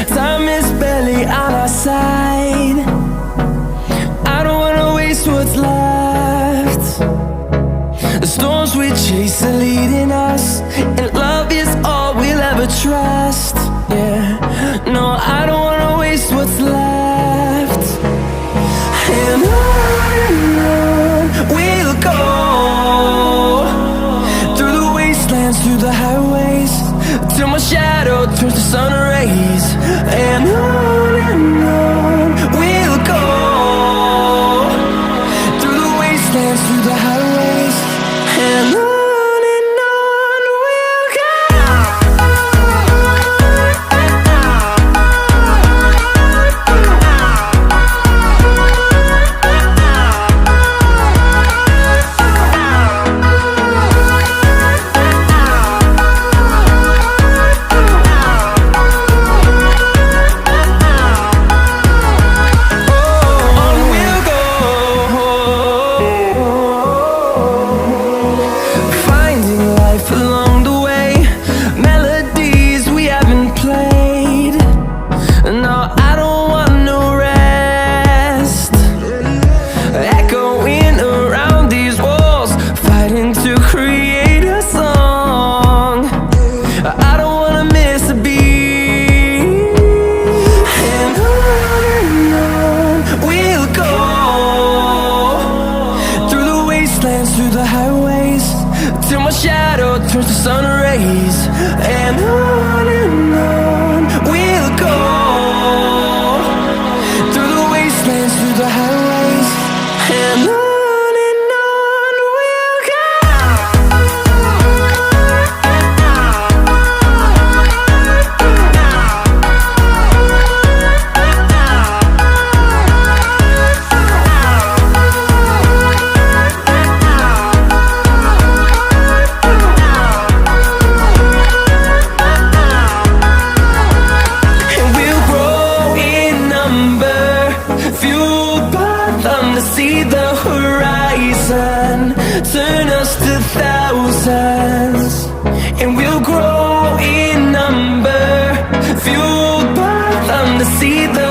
Time is barely on our side. I don't wanna waste what's left. The storms we chase are leading us, and love is all we'll ever trust. Yeah, no, I don't wanna waste what's left. And on we'll go, through the wastelands, through the highways, till my shadow turns to sun rays. And on we'll go, through the wastelands, through the highways, and on we'll go. Through the highways, till my shadow turns to sun rays. And on we'll go, through the wastelands, through the highways, and on. To see the horizon turn us to thousands, and we'll grow in number, fueled by them to see the